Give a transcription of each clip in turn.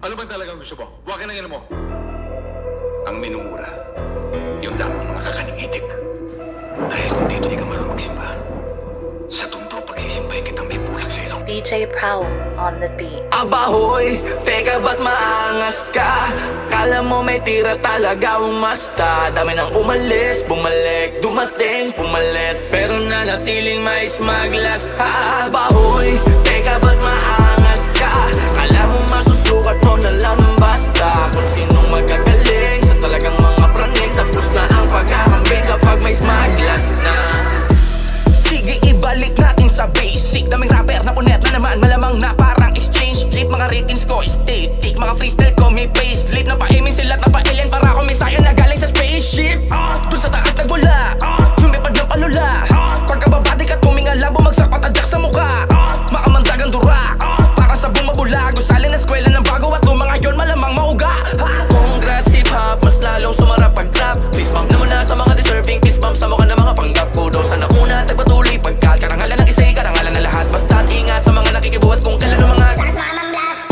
Ano ba talagang gusto mo? Huwag ka nang mo. Ang minumura, yun lamang mga kakaningitik. Dahil kung dito di ka marunong magsimba, sa tundo pagsisimpahin kitang may bulag sa ilong. DJ Prowl on the beat. Abahoy, teka ba't maangas ka? Kala mo may tira talaga umasta. Dami nang umalis, bumalik, dumating, pumalit, pero nanatiling mais maglas. Abahoy, teka ba't maangas ka? Kala mo masusukat mo na lang ng basta. Kung sinong magagaling sa talagang mga praning. Tapos na ang paghahambing kapag may smaglas na. Sige, ibalik natin sa basic. Daming rapper na punet na naman, malamang na parang exchange trip. Mga ratings ko static, mga freestyle ko may payslip. Napaimin sila at napa-alien para ako may sayo na galing sa spaceship. Dun sa taas nagmula, lumipad ng palula. Pagkababadik at tumingala, bumagsak patadyak sa muka. Makamandagang dura, para sa bumabula. Gusali na eskwela ng bago at lumang ngayon malamang mauga. Congrats hip-hop, mas lalong sumarap pag-rap. Fist bump na muna sa mga deserving, fist bump sa mukha ng mga panggap ko. Daw sana una, tagpatuloy pagkat karangalan ng isa'y karangalan na lahat. Basta tinga sa mga nakikibuhat kung kailan ng mga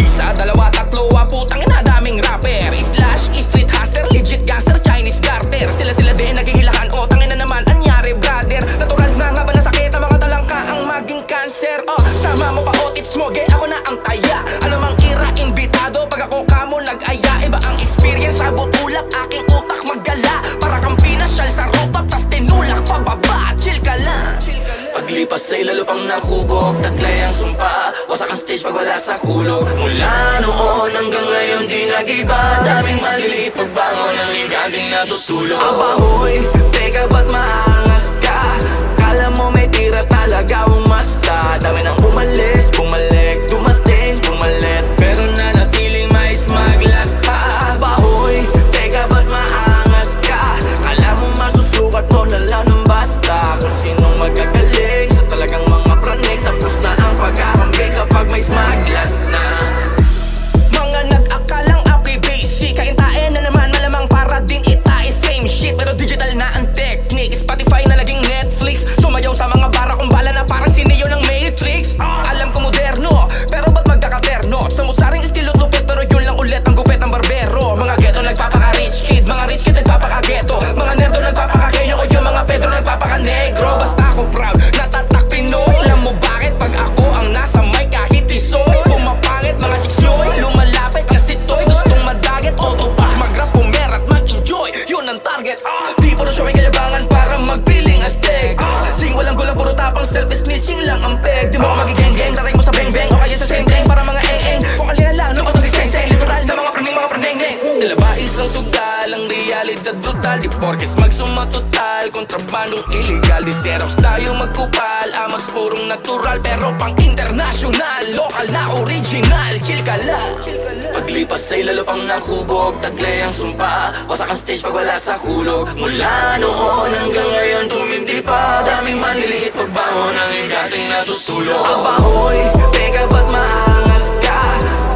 isa, dalawa, tatlo, putang ina, daming rapper. Slash, street hustler, legit gangster, Chinese garter. Sila din naghihilahan, o tangin na naman, anyari brother. Natural na nga ba na sakit ang mga talangka ang maging cancer. Sama mo pa otits mo, gay ako na ang taya. Anumang ira, imbitado, pag ako kamo nag-aya. Iba ang experience, sabot ulap, aking utak maggala. Para kang pinasyal sa rooftop, tas tinulak pababa. Chill ka lang. Paglipas sa'y lalo pang nakubog, taglay ang sumpa. Wasak ang stage pag wala sa kulog. Mula noon hanggang ngayon di nag-iba. Daming maliliit pagbangon ng higanding natutulog. Abahoy, teka ba't maangas ka? Kala mo may tira talaga umasta. Dami nang umalis, bumalik, dumating, pumalit, pero nanatiling mais maglas. Abahoy, teka ba't maangas ka? Kala mo masusukat mo na lang ng basta. Kung sinong magagaling sa talagang mga praning. Tapos na ang paghahambing kapag may smaglas na. Mga nag-akalang ako'y basic, kaintain na naman malamang para din itae. Same shit pero digital na ang technique. Spotify na naging Netflix. Sumayaw sa mga bara kung bala na parang sineo ng Matrix. Alam ko moderno, pero ba't magkakaterno? Sa musaring estilot lupit pero yun lang ulit ang gupit ng barbero. Mga ghetto nagpapaka-rich kid, mga rich kid nagpapaka-ghetto. Mga nerdo nagpapaka-kenyo o yung mga Pedro nagpapaka-negro. Basta ako proud, natatak Pinoy. Alam mo bakit pag ako ang nasa mic kahit isoy? Pumapangit mga chicks nyoy, lumalapit kasi toy. Gustong madaget, autopass, mag-rap, pumerat, mag-enjoy. Yun ang target, di puro showing kayabangan para magpiling astig. Ching walang gulang, puro tapang self-snitching lang ang peg. Di mo ako magigeng-geng, daray mo sa beng-beng o kaya sa same-beng para mga eng-eng. Kung kalihan lang, lumot ang iseng-seng. Literal na mga praning-geng. Tila ba isang sugal, ang realidad brutal. Di porkes magsumatotal, kontrabandong illegal. Di Xerox tayo magkupal, amas purong natural. Pero pang international, lokal na original. Chill ka lang. Paglipas ay lalo pang nakubog, taglay ang sumpa. Wasak ang stage pag wala sa kulog. Mula noon hanggang ngayon tumindi pa. Daming maliliit pagbangon ang higating natutulog. Abahoy, teka ba't maangas ka?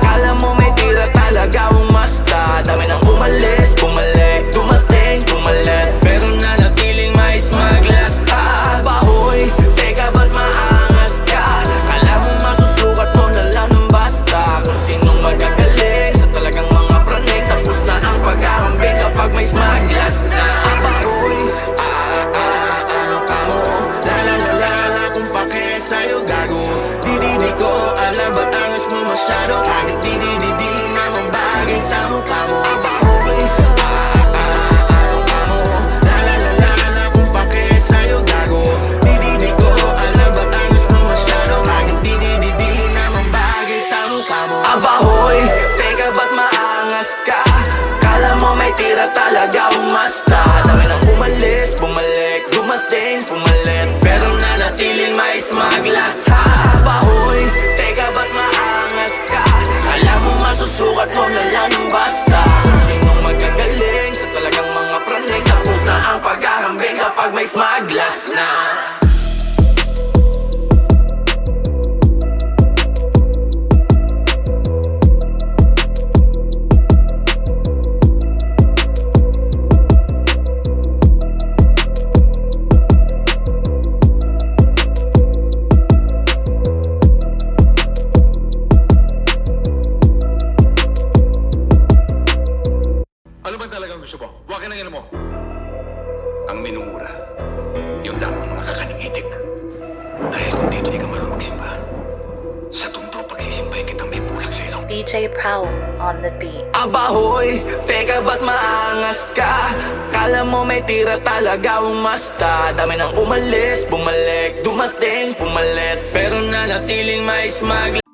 Kala mo may tira talaga umasta. Dami nang umalis, bumalik, dumating, pumalit, pero nanatiling mais maglas. Abahoy, teka ba't maangas ka? Kala mo masusukat mo na lang ng basta. Kung sinong magagaling sa talagang mga praning. Tapos na ang paghahambing kapag may smaglas na. Abahoy, ano ka mo? La kung pake sa'yo gago. Di ko alam ba't angas mo masyado. Kahit di naman bagay sa mukha mo. abahoy, Ano ka mo? La kung pake sa'yo gago. Di ko alam ba't angas mo masyado. Kahit di naman bagay sa mukha mo. abahoy, teka ba't maangas ka? Kala mo may tira talaga umasta. Dami nang umalis, bumalik, dumating, pumalit, pero nanatiling mais maglas. Abahoy, teka ba't maangas ka? hinangil mo? Ang minumura, yun lamang mga kakaning itik. Dahil kung dito di ka marunong magsimba, sa tundo pagsisimpahin kitang may bulak sa ilong. DJ Prowl on the beat. Abahoy, teka ba't maangas ka? Kala mo may tira talaga umasta. Dami nang umalis, bumalik, dumating, pumalit, pero nanatiling may smile.